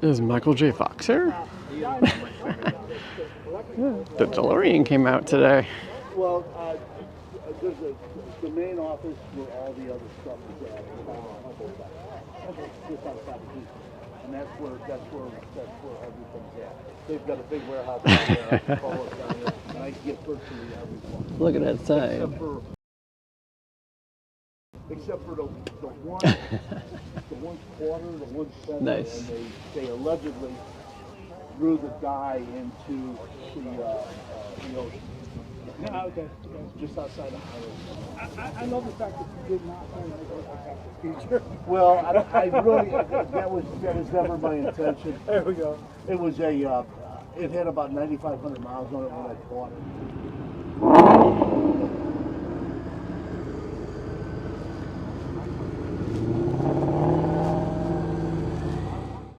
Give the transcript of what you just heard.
Is Michael J. Fox here? The DeLorean came out today. Well, there's the main office where all the other stuff is at. Just outside of Houston. And that's where everything's at. They've got a big warehouse down there. Down there, and I get virtually everything. Look at that sign. Except for the one quarter, the one center, Nice. and they allegedly threw the die into the ocean. Yeah, okay. Just outside of Hollywood. I love the fact that you did not plan to go back to the future. Well, I really that was never my intention. There we go. It was it had about 9,500 miles on it when I bought it.